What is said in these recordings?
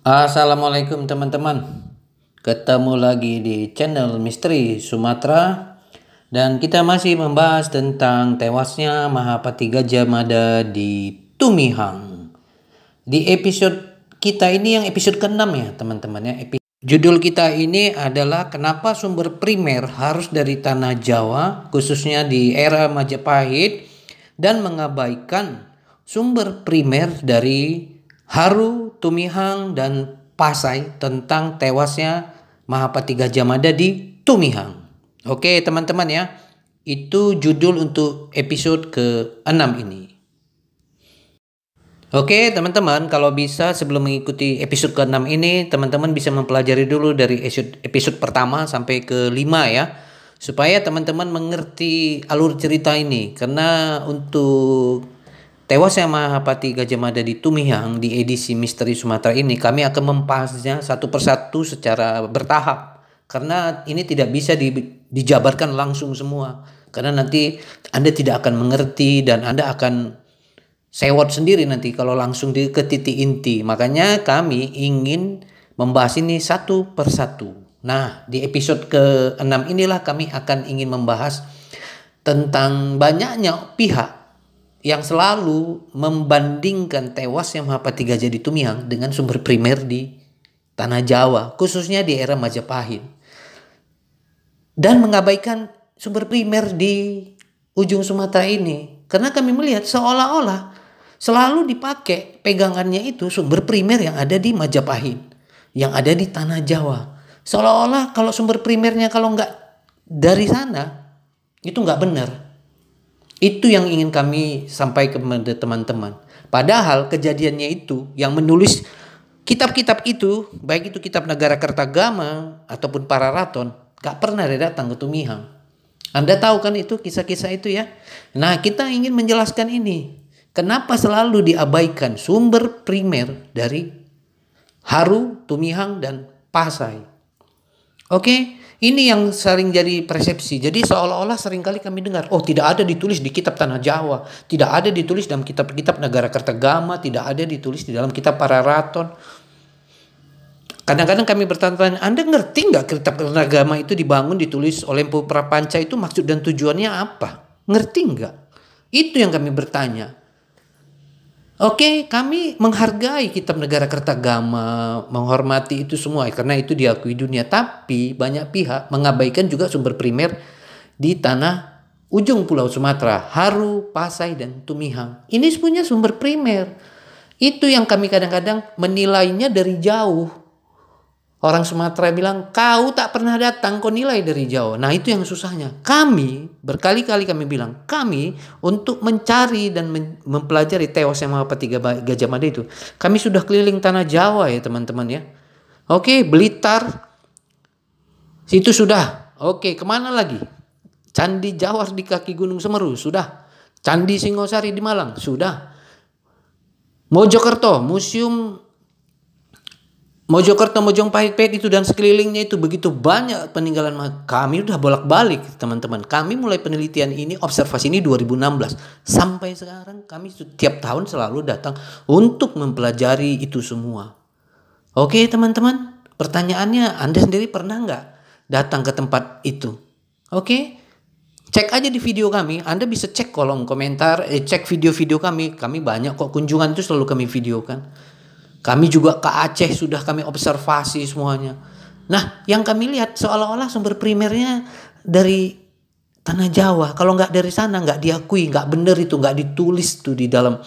Assalamualaikum teman-teman. Ketemu lagi di channel Misteri Sumatera dan kita masih membahas tentang tewasnya Mahapati Gajah Mada di Tumihang. Di episode kita ini yang episode ke-6 ya teman-teman ya. Judul kita ini adalah kenapa sumber primer harus dari tanah Jawa khususnya di era Majapahit dan mengabaikan sumber primer dari Haru, Tumihang, dan Pasai tentang tewasnya Mahapati Gajah Mada di Tumihang. Oke teman-teman ya, itu judul untuk episode ke-6 ini. Oke teman-teman, kalau bisa sebelum mengikuti episode ke-6 ini, teman-teman bisa mempelajari dulu dari episode pertama sampai ke-5 ya. Supaya teman-teman mengerti alur cerita ini. Karena untuk tewasnya Mahapati Gajah Mada di Tumihang di edisi Misteri Sumatera ini kami akan membahasnya satu persatu secara bertahap. Karena ini tidak bisa dijabarkan langsung semua. Karena nanti Anda tidak akan mengerti dan Anda akan sewot sendiri nanti kalau langsung ke titik inti. Makanya kami ingin membahas ini satu persatu. Nah, di episode ke-6 inilah kami akan ingin membahas tentang banyaknya pihak yang selalu membandingkan tewasnya Mahapati Gajah di Tumihang dengan sumber primer di tanah Jawa, khususnya di era Majapahit. Dan mengabaikan sumber primer di ujung Sumatera ini. Karena kami melihat seolah-olah selalu dipakai pegangannya itu sumber primer yang ada di Majapahit, yang ada di tanah Jawa. Seolah-olah kalau sumber primernya kalau nggak dari sana, itu nggak benar. Itu yang ingin kami sampaikan kepada teman-teman. Padahal kejadiannya itu yang menulis kitab-kitab itu, baik itu kitab Negara Kertagama ataupun Pararaton, gak pernah datang ke Tumihang. Anda tahu kan itu kisah-kisah itu ya. Nah kita ingin menjelaskan ini. Kenapa selalu diabaikan sumber primer dari Haru, Tumihang, dan Pasai. Oke. Ini yang sering jadi persepsi. Jadi seolah-olah seringkali kami dengar, oh tidak ada ditulis di kitab Tanah Jawa, tidak ada ditulis dalam kitab-kitab Negara Kertagama, tidak ada ditulis di dalam kitab Pararaton. Kadang-kadang kami bertanya, Anda ngerti nggak kitab Kertagama itu dibangun, ditulis oleh Empu Prapanca itu maksud dan tujuannya apa? Ngerti nggak? Itu yang kami bertanya. Oke, kami menghargai kitab Negara Kertagama, menghormati itu semua karena itu diakui dunia. Tapi banyak pihak mengabaikan juga sumber primer di tanah ujung Pulau Sumatera, Haru, Pasai, dan Tumihang. Ini punya sumber primer. Itu yang kami kadang-kadang menilainya dari jauh. Orang Sumatera bilang, kau tak pernah datang, kau nilai dari jauh. Nah itu yang susahnya. Kami, berkali-kali kami bilang, kami untuk mencari dan mempelajari tewasnya Mahapati Gajah Mada itu. Kami sudah keliling tanah Jawa ya teman-teman ya. Oke, Blitar, situ sudah. Oke, kemana lagi? Candi Jawar di kaki Gunung Semeru, sudah. Candi Singosari di Malang, sudah. Mojokerto, Mojokerto, Mojopahit itu dan sekelilingnya itu begitu banyak peninggalan. Kami udah bolak-balik teman-teman. Kami mulai penelitian ini, observasi ini 2016. Sampai sekarang kami setiap tahun selalu datang untuk mempelajari itu semua. Oke teman-teman, pertanyaannya Anda sendiri pernah nggak datang ke tempat itu? Oke, cek aja di video kami. Anda bisa cek kolom komentar, cek video-video kami. Kami banyak kok kunjungan itu selalu kami videokan. Kami juga ke Aceh sudah kami observasi semuanya. Nah yang kami lihat seolah-olah sumber primernya dari tanah Jawa. Kalau nggak dari sana nggak diakui, nggak benar itu, nggak ditulis tuh di dalam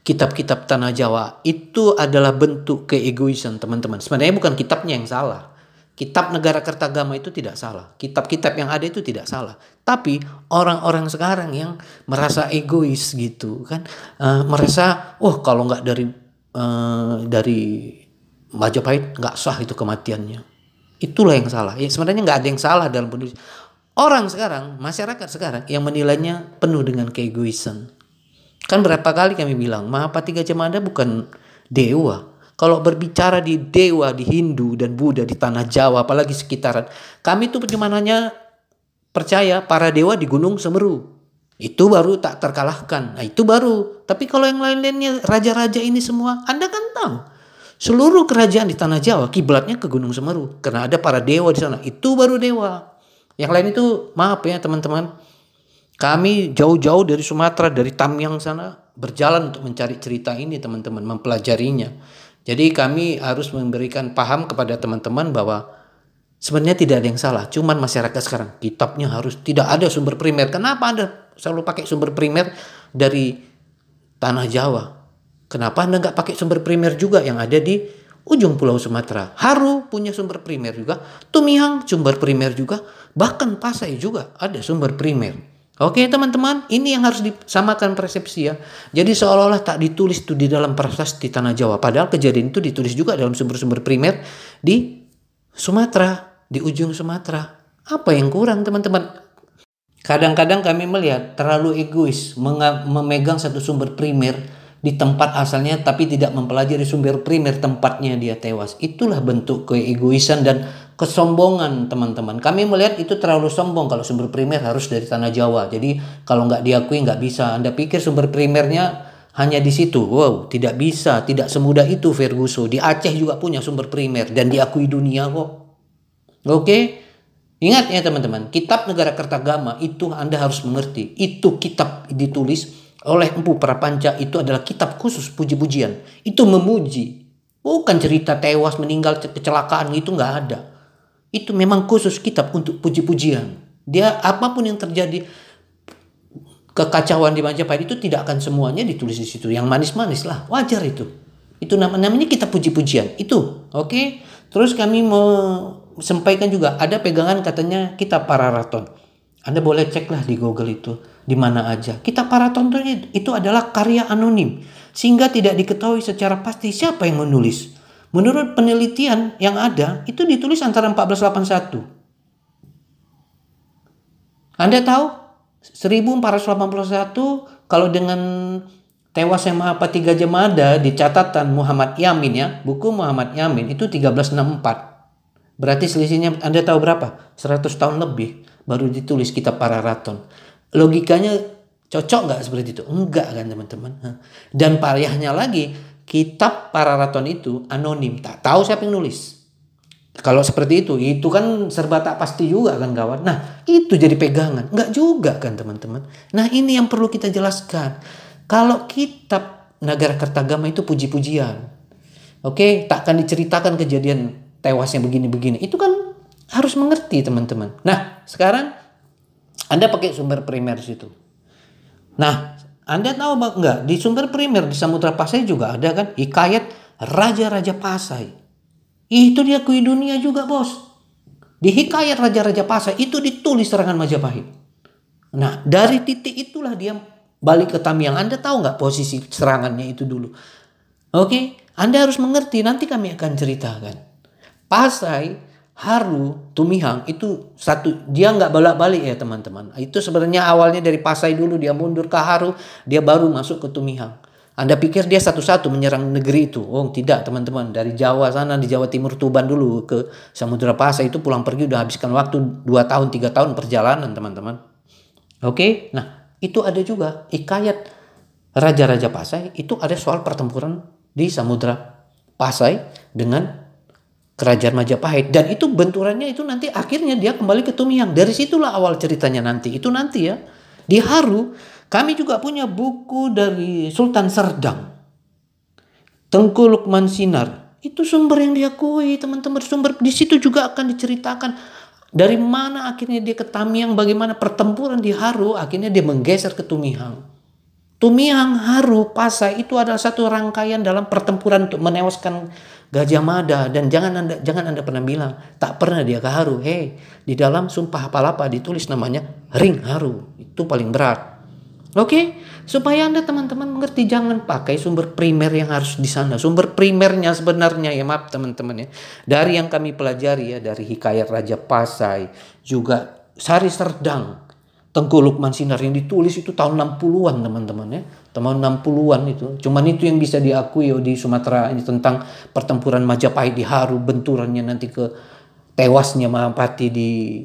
kitab-kitab tanah Jawa. Itu adalah bentuk keegoisan teman-teman. Sebenarnya bukan kitabnya yang salah. Kitab Negara Kertagama itu tidak salah. Kitab-kitab yang ada itu tidak salah. Tapi orang-orang sekarang yang merasa egois gitu kan. Merasa kalau nggak dari Majapahit nggak sah itu kematiannya. Itulah yang salah. Ya, sebenarnya nggak ada yang salah dalam penulis. Orang sekarang, masyarakat sekarang yang menilainya penuh dengan keegoisan. Kan berapa kali kami bilang Mahapati Gajah Mada bukan dewa. Kalau berbicara di dewa di Hindu dan Buddha di tanah Jawa, apalagi sekitaran, kami tuh cuma hanya percaya para dewa di Gunung Semeru. Itu baru tak terkalahkan. Nah itu baru. Tapi kalau yang lain-lainnya raja-raja ini semua, Anda kan tahu. Seluruh kerajaan di tanah Jawa kiblatnya ke Gunung Semeru karena ada para dewa di sana. Itu baru dewa. Yang lain itu maaf ya teman-teman. Kami jauh-jauh dari Sumatera, dari Tamyang sana berjalan untuk mencari cerita ini teman-teman, mempelajarinya. Jadi kami harus memberikan paham kepada teman-teman bahwa sebenarnya tidak ada yang salah. Cuman masyarakat sekarang kitabnya harus tidak ada sumber primer. Kenapa Anda selalu pakai sumber primer dari tanah Jawa? Kenapa Anda nggak pakai sumber primer juga yang ada di ujung Pulau Sumatera? Haru punya sumber primer juga, Tumihang sumber primer juga, bahkan Pasai juga ada sumber primer. Oke teman-teman, ini yang harus disamakan persepsi ya. Jadi seolah-olah tak ditulis itu di dalam prasasti tanah Jawa. Padahal kejadian itu ditulis juga dalam sumber-sumber primer di Sumatera, di ujung Sumatera. Apa yang kurang teman-teman? Kadang-kadang kami melihat terlalu egois memegang satu sumber primer di tempat asalnya tapi tidak mempelajari sumber primer tempatnya dia tewas. Itulah bentuk keegoisan dan kesombongan teman-teman. Kami melihat itu terlalu sombong kalau sumber primer harus dari tanah Jawa. Jadi kalau nggak diakui nggak bisa. Anda pikir sumber primernya hanya di situ? Wow, tidak bisa. Tidak semudah itu Ferguso. Di Aceh juga punya sumber primer dan diakui dunia kok. Oke? Ingat ya teman-teman, kitab Negara Kertagama itu Anda harus mengerti. Itu kitab ditulis oleh Empu Prapanca, itu adalah kitab khusus puji-pujian. Itu memuji. Bukan cerita tewas, meninggal, kecelakaan, itu nggak ada. Itu memang khusus kitab untuk puji-pujian. Dia apapun yang terjadi, kekacauan di Majapahit itu tidak akan semuanya ditulis di situ. Yang manis-manis lah, wajar itu. Itu namanya kitab puji-pujian. Itu, oke? Terus kami mau sampaikan juga ada pegangan katanya kitab Pararaton. Anda boleh ceklah di Google itu di mana aja. Kitab Pararaton itu adalah karya anonim sehingga tidak diketahui secara pasti siapa yang menulis. Menurut penelitian yang ada itu ditulis antara 1481. Anda tahu 1481 kalau dengan tewasnya Mahapati Gajah Mada di catatan Muhammad Yamin ya, buku Muhammad Yamin itu 1364. Berarti selisihnya Anda tahu berapa? 100 tahun lebih baru ditulis kitab Pararaton. Logikanya cocok nggak seperti itu? Enggak kan teman-teman. Dan parahnya lagi, kitab Pararaton itu anonim. Tak tahu siapa yang nulis. Kalau seperti itu kan serba tak pasti juga kan kawan. Nah itu jadi pegangan. Enggak juga kan teman-teman. Nah ini yang perlu kita jelaskan. Kalau kitab Negara Kertagama itu puji-pujian. Oke, tak akan diceritakan kejadian tewasnya begini-begini. Itu kan harus mengerti teman-teman. Nah sekarang Anda pakai sumber primer situ. Nah Anda tahu enggak di sumber primer di Samudra Pasai juga ada kan hikayat Raja-Raja Pasai. Itu diakui dunia juga bos. Di hikayat Raja-Raja Pasai itu ditulis serangan Majapahit. Nah dari titik itulah dia balik ke Tamyang. Anda tahu nggak posisi serangannya itu dulu? Oke, Anda harus mengerti. Nanti kami akan ceritakan. Pasai, Haru, Tumihang itu satu, dia nggak bolak-balik ya teman-teman. Itu sebenarnya awalnya dari Pasai dulu, dia mundur ke Haru, dia baru masuk ke Tumihang. Anda pikir dia satu-satu menyerang negeri itu? Oh tidak teman-teman, dari Jawa sana, di Jawa Timur Tuban dulu ke Samudra Pasai itu pulang pergi udah habiskan waktu 2 tahun 3 tahun perjalanan teman-teman. Oke, nah itu ada juga hikayat Raja-Raja Pasai, itu ada soal pertempuran di Samudra Pasai dengan Kerajaan Majapahit, dan itu benturannya itu nanti akhirnya dia kembali ke Tumihang. Dari situlah awal ceritanya nanti. Itu nanti ya. Di Haru kami juga punya buku dari Sultan Serdang, Tengku Lukman Sinar. Itu sumber yang diakui teman-teman. Sumber di situ juga akan diceritakan dari mana akhirnya dia ke Tamyang, bagaimana pertempuran di Haru akhirnya dia menggeser ke Tumihang. Tumihang, Haru, Pasai itu adalah satu rangkaian dalam pertempuran untuk menewaskan Gajah Mada. Dan jangan anda pernah bilang tak pernah dia ke Haru. Di dalam Sumpah Palapa ditulis namanya Ring Haru. Itu paling berat. Oke, supaya Anda teman-teman mengerti, jangan pakai sumber primer yang harus di sana. Sumber primernya sebenarnya ya maaf teman-teman ya, dari yang kami pelajari ya, dari hikayat Raja Pasai, juga Sari Serdang, Tengku Lukman Sinar yang ditulis itu tahun 60-an teman-teman ya. Tahun 60-an itu. Cuman itu yang bisa diakui di Sumatera ini tentang pertempuran Majapahit di Haru, benturannya nanti ke tewasnya Mahapati di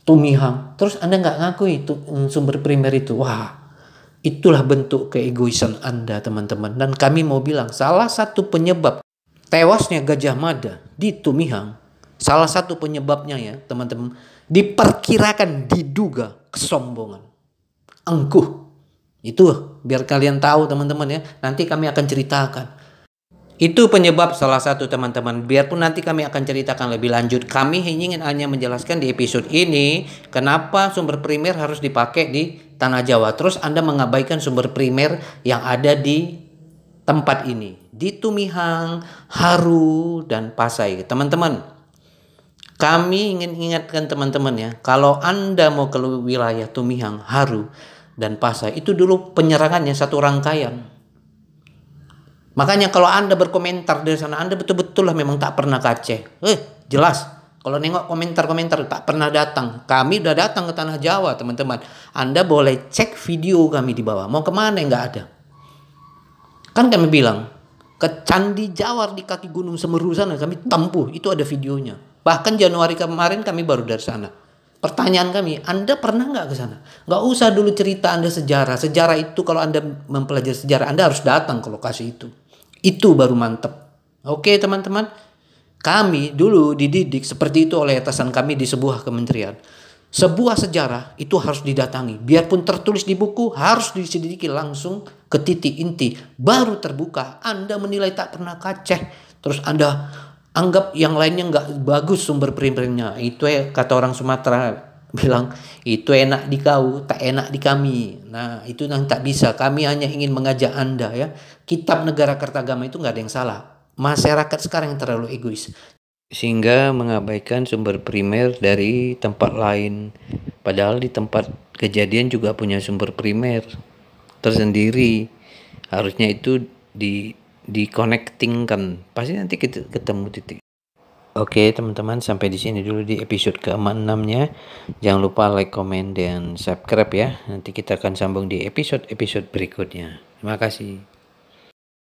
Tumihang. Terus Anda nggak ngakui itu sumber primer itu. Wah, itulah bentuk keegoisan Anda teman-teman. Dan kami mau bilang salah satu penyebab tewasnya Gajah Mada di Tumihang, salah satu penyebabnya ya teman-teman, diperkirakan diduga kesombongan. Angkuh. Itu biar kalian tahu teman-teman ya. Nanti kami akan ceritakan. Itu penyebab salah satu teman-teman. Biarpun nanti kami akan ceritakan lebih lanjut. Kami ingin hanya menjelaskan di episode ini kenapa sumber primer harus dipakai di Tanah Jawa. Terus Anda mengabaikan sumber primer yang ada di tempat ini. Di Tumihang, Haru, dan Pasai. Teman-teman, kami ingin ingatkan teman-teman ya. Kalau Anda mau ke wilayah Tumihang, Haru, dan Pasai, itu dulu penyerangannya satu rangkaian. Makanya kalau Anda berkomentar dari sana, Anda betul-betul lah memang tak pernah ke Aceh. Jelas. Kalau nengok komentar-komentar tak pernah datang. Kami udah datang ke Tanah Jawa teman-teman. Anda boleh cek video kami di bawah. Mau kemana nggak ada. Kan kami bilang, ke Candi Jawar di kaki Gunung Semeru sana kami tempuh. Itu ada videonya. Bahkan Januari kemarin kami baru dari sana. Pertanyaan kami, Anda pernah nggak ke sana? Nggak usah dulu cerita Anda sejarah. Sejarah itu kalau Anda mempelajari sejarah, Anda harus datang ke lokasi itu. Itu baru mantap. Oke teman-teman. Kami dulu dididik seperti itu oleh atasan kami di sebuah kementerian. Sebuah sejarah itu harus didatangi. Biarpun tertulis di buku, harus diselidiki langsung ke titik inti. Baru terbuka. Anda menilai tak pernah ke Aceh. Terus Anda anggap yang lainnya nggak bagus sumber primernya. Itu ya kata orang Sumatera bilang, itu enak di kau, tak enak di kami. Nah itu yang tak bisa. Kami hanya ingin mengajak Anda ya. Kitab Negara Kertagama itu nggak ada yang salah. Masyarakat sekarang yang terlalu egois, sehingga mengabaikan sumber primer dari tempat lain. Padahal di tempat kejadian juga punya sumber primer tersendiri. Harusnya itu di connectingkan. Pasti nanti kita ketemu titik. Oke teman-teman, sampai di sini dulu di episode ke-6-nya. Jangan lupa like, comment, dan subscribe ya. Nanti kita akan sambung di episode-episode berikutnya. Terima kasih.